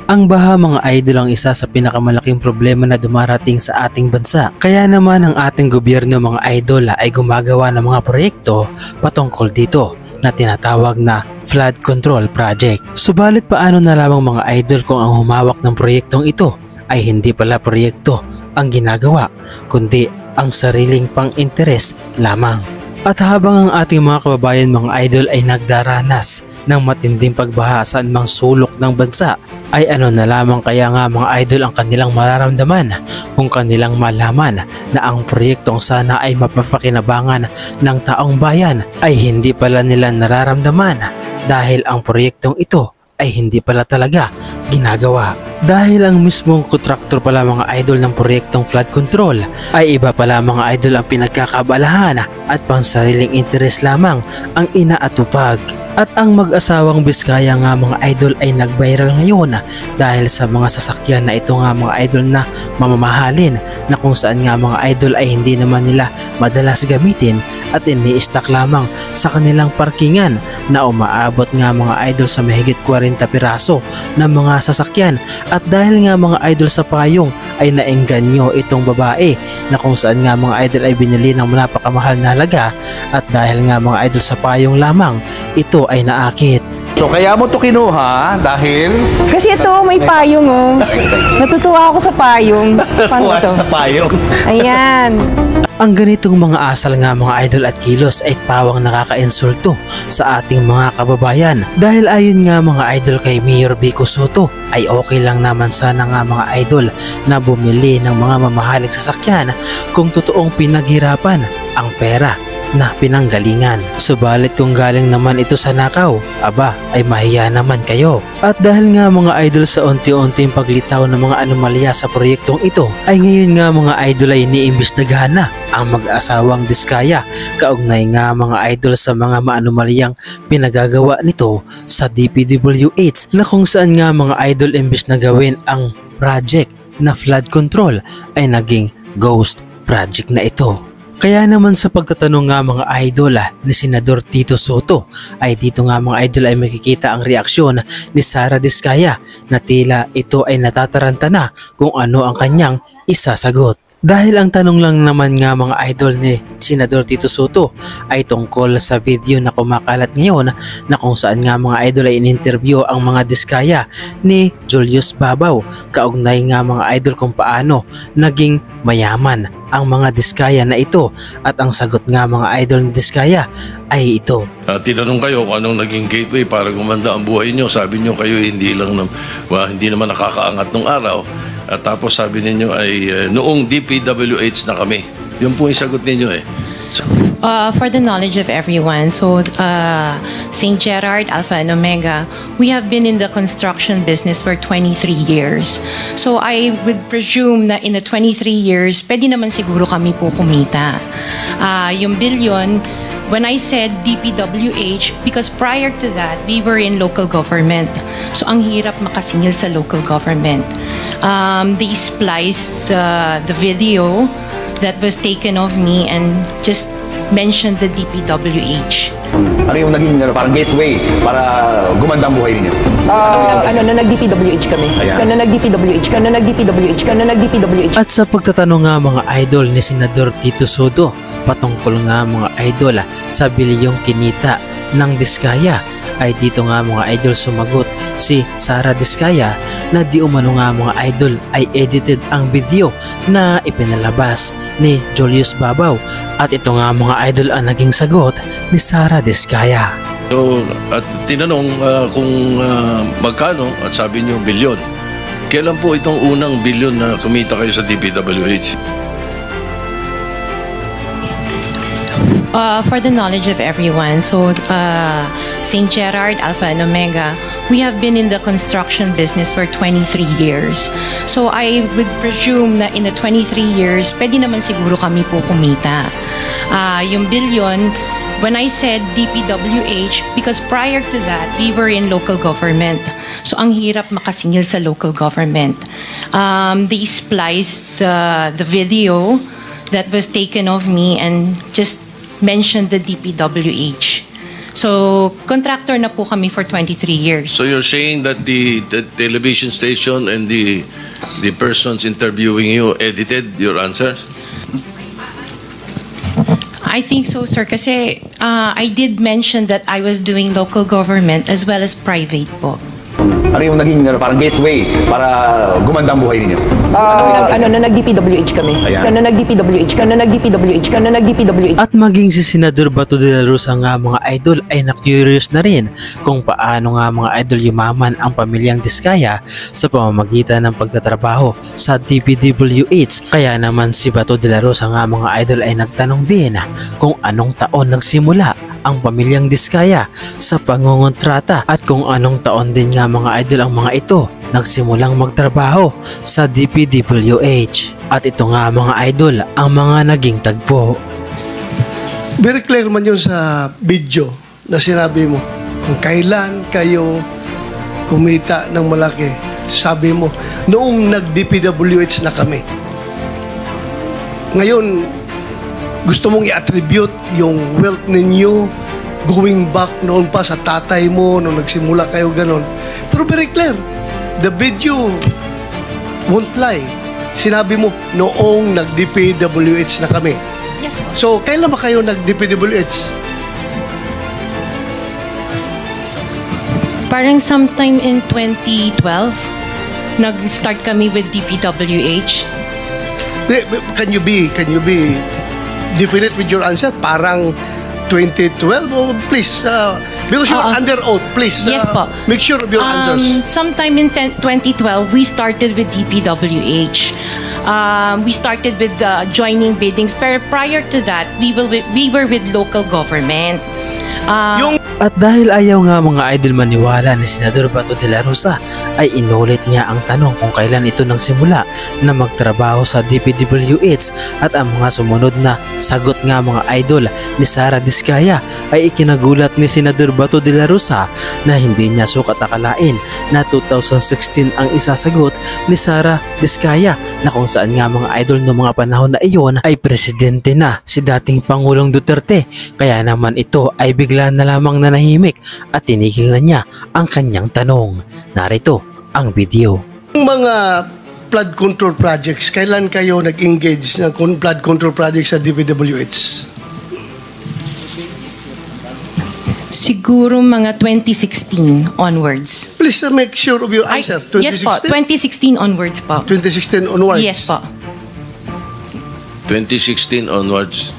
Ang baha mga idol ang isa sa pinakamalaking problema na dumarating sa ating bansa. Kaya naman ang ating gobyerno mga idol ay gumagawa ng mga proyekto patungkol dito na tinatawag na flood control project. Subalit paano na lamang mga idol kung ang humawak ng proyektong ito ay hindi pala proyekto ang ginagawa kundi ang sariling pang-interes lamang. At habang ang ating mga kababayan mga idol ay nagdaranas ng matinding pagbaha sa anumang sulok ng bansa, ay ano na lamang kaya nga mga idol ang kanilang mararamdaman kung kanilang malaman na ang proyektong sana ay mapapakinabangan ng taong bayan ay hindi pala nila nararamdaman dahil ang proyektong ito ay hindi pala talaga ginagawa. Dahil ang mismong kontraktor pala mga idol ng proyektong flood control ay iba pala mga idol ang pinagkakabalahan at pangsariling interes lamang ang inaatupag. At ang mag-asawang Biskaya nga mga idol ay nag-viral ngayon dahil sa mga sasakyan na ito nga mga idol na mamamahalin na kung saan nga mga idol ay hindi naman nila madalas gamitin at ini-stock lamang sa kanilang parkingan na umaabot nga mga idol sa mahigit 40 piraso ng mga sasakyan. At dahil nga mga idol sa payong ay naengganyo itong babae na kung saan nga mga idol ay binili ng napakamahal na halaga at dahil nga mga idol sa payong lamang ito ay naakit. So kaya mo to kinuha dahil? Kasi ito may payong oh. Natutuwa ako sa payong. Paano to? Sa payong. Ayan. Ang ganitong mga asal nga mga idol at kilos ay pawang nakakainsulto sa ating mga kababayan. Dahil ayon nga mga idol kay Mayor Vico Soto ay okay lang naman sana nga mga idol na bumili ng mga mamahaling sasakyan kung totoong pinaghirapan ang pera na pinanggalingan. Subalit kung galing naman ito sa nakaw, aba ay mahiya naman kayo. At dahil nga mga idol sa unti-unting paglitaw ng mga anomalya sa proyektong ito, ay ngayon nga mga idol ay iniimbestigahan na ang mag-asawang Diskaya kaugnay nga mga idol sa mga maanomalyang pinagagawa nito sa DPWH na kung saan nga mga idol imbes na gawin ang project na flood control ay naging ghost project na ito. Kaya naman sa pagtatanong nga mga idol ni Senador Tito Soto ay dito nga mga idol ay makikita ang reaksyon ni Sara Diskaya na tila ito ay natataranta na kung ano ang kanyang isasagot. Dahil ang tanong lang naman nga mga idol ni Senador Tito Soto ay tungkol sa video na kumakalat ngayon na kung saan nga mga idol ay in-interview ang mga Diskaya ni Julius Babaw kaugnay nga mga idol kung paano naging mayaman ang mga Diskaya na ito at ang sagot nga mga idol ni Diskaya ay ito. Tinanong kayo kung anong naging gateway para gumanda ang buhay nyo. Sabi nyo kayo hindi naman nakakaangat nung araw. At tapos sabi ninyo ay noong DPWH na kami. Yun po yung sagot ninyo eh. For the knowledge of everyone, so St. Gerard, Alpha and Omega, we have been in the construction business for 23 years. So I would presume na in the 23 years, pwede naman siguro kami po kumita. Yung billion, when I said DPWH, because prior to that, we were in local government. So ang hirap makasingil sa local government. They spliced the video that was taken of me and just mentioned the DPWH. Ano yung naging parang gateway para gumanda ang buhay niyo? Nag-DPWH kami. Nag-DPWH. At sa pagtatanong nga mga idol ni Senador Tito Soto patungkol nga mga idol sa bilyong kinita ng Diskaya ay dito nga mga idol sumagot si Sara Diskaya na di umano nga mga idol ay edited ang video na ipinalabas ni Julius Babaw at ito nga mga idol ang naging sagot ni Sara Diskaya. So, at tinanong kung magkano at sabi nyo bilyon. Kailan po itong unang bilyon na kumita kayo sa DPWH? For the knowledge of everyone, so St. Gerard, Alpha and Omega, we have been in the construction business for 23 years. So I would presume na in the 23 years, pwede naman siguro kami po kumita. Yung billion, when I said DPWH, because prior to that, we were in local government. So ang hirap makasingil sa local government. They spliced the video that was taken of me and just mentioned the DPWH. So, contractor na po kami for 23 years. So you're saying that the television station and the persons interviewing you edited your answers? I think so, sir, kasi I did mention that I was doing local government as well as private po. Ano yung naging parang gateway para gumanda ang buhay ninyo? nag-DPWH kami. Ayan. nag-DPWH. At maging si Senador Bato de la Rosa nga mga idol ay na-curious na rin kung paano nga mga idol yumaman ang pamilyang Diskaya sa pamamagitan ng pagtatrabaho sa DPWH. Kaya naman si Bato de la Rosa nga mga idol ay nagtanong din kung anong taon nagsimula ang pamilyang Diskaya sa pangongontrata at kung anong taon din nga mga idol ang mga ito nagsimulang magtrabaho sa DPWH. At ito nga mga idol ang mga naging tagpo. Very clear man yun sa video na sinabi mo. Kung kailan kayo kumita ng malaki, sabi mo, noong nag-DPWH na kami. Ngayon, gusto mong i-attribute yung wealth ninyo going back noon pa sa tatay mo, nung nagsimula kayo ganon. Pero very clear, the video won't lie. Sinabi mo, noong nag-DPWH na kami. Yes po. So, kailan ba kayo nag-DPWH? Parang sometime in 2012, nag-start kami with DPWH. Can you be definite with your answer? Parang 2012? Oh, please, because you're under oath, please. Yes po. Make sure of your answers. Sometime in 2012, we started with DPWH. We started with joining biddings. Pero prior to that, we were with local government. At dahil ayaw nga mga idol maniwala ni Senador Bato de la Rosa, ay inulit niya ang tanong kung kailan ito nagsimula na magtrabaho sa DPWH. At ang mga sumunod na sagot nga mga idol ni Sara Diskaya ay ikinagulat ni Senador Bato de la Rosa na hindi niya sukat akalain na 2016 ang isasagot ni Sara Diskaya, na kung saan nga mga idol noong mga panahon na iyon ay presidente na si dating Pangulong Duterte. Kaya naman ito ay bigla na lamang nanahimik at tinigil na niya ang kanyang tanong. Narito ang video. Yung mga flood control projects, kailan kayo nag-engage ng flood control projects sa DPWH? Siguro mga 2016 onwards. Please make sure of your answer. Yes po, 2016 onwards po. 2016 onwards? Yes po. 2016 onwards.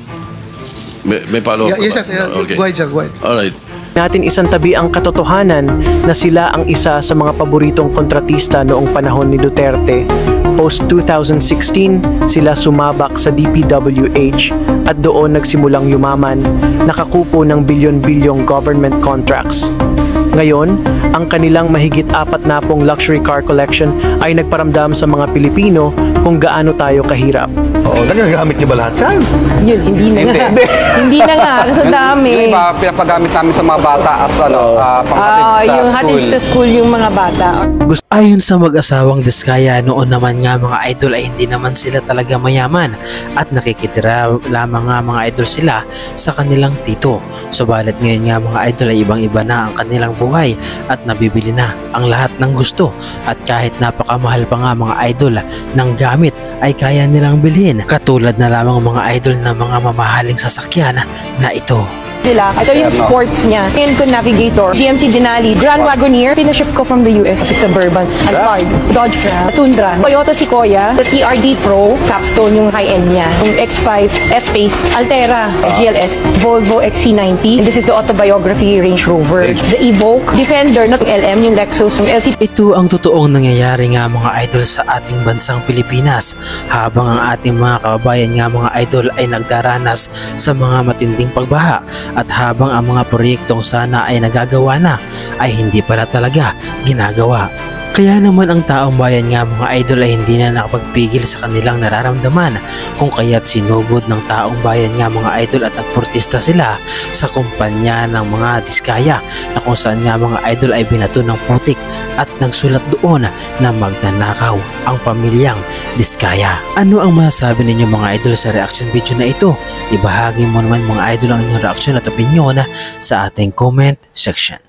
May follow-up Yes, ka sir. ba? Okay. Go ahead, sir. Go ahead. Alright. Natin isang tabi ang katotohanan na sila ang isa sa mga paboritong kontratista noong panahon ni Duterte. Post 2016, sila sumabak sa DPWH at doon nagsimulang yumaman, nakakupo ng bilyon-bilyong government contracts. Ngayon, ang kanilang mahigit 40 luxury car collection ay nagparamdam sa mga Pilipino kung gaano tayo kahirap. Oo, nagagamit niyo ba lahat yan? Yun, hindi na nga. Hindi na nga, kasi dami. Yung iba, pinapagamit namin sa mga bata as panghatid sa Yung school. hatid sa school yung mga bata. Ayon sa mag-asawang Diskaya, noon naman nga mga idol ay hindi naman sila talaga mayaman at nakikitira lamang nga mga idol sila sa kanilang tito. Subalit ngayon nga mga idol ay ibang-iba na ang kanilang buhay at nabibili na ang lahat ng gusto, at kahit napakamahal pa nga mga idol ng gamit ay kaya nilang bilhin, katulad na lamang mga idol na mga mamahaling sasakyan na ito. Sila. Ito yung sports niya. Civic Navigator, GMC Denali, Grand Wagoneer, pinaship ko from the US, Suburban, Alphard, Dodge Ram, Tundra, Toyota Sequoia, the TRD Pro, Capstone yung high-end niya, yung X5, F-Pace, Altera, GLS, Volvo XC90, and this is the autobiography Range Rover, the Evoque, Defender, not yung LM, yung Lexus, yung LC. Ito ang totoong nangyayari nga mga idol sa ating bansang Pilipinas, habang ang ating mga kababayan nga mga idol ay nagdaranas sa mga matinding pagbaha, at habang ang mga proyektong sana ay nagagawa na ay hindi pala talaga ginagawa. Kaya naman ang taong bayan nga mga idol ay hindi na nakapagpigil sa kanilang nararamdaman, kung kaya't sinugod ng taong bayan nga mga idol at nagprotesta sila sa kumpanya ng mga Diskaya, na kung saan nga mga idol ay binato ng putik at nagsulat doon na magnanakaw ang pamilyang Diskaya. Ano ang masasabi ninyo mga idol sa reaction video na ito? Ibahagi mo naman mga idol ang inyong reaksyon at opinyon sa ating comment section.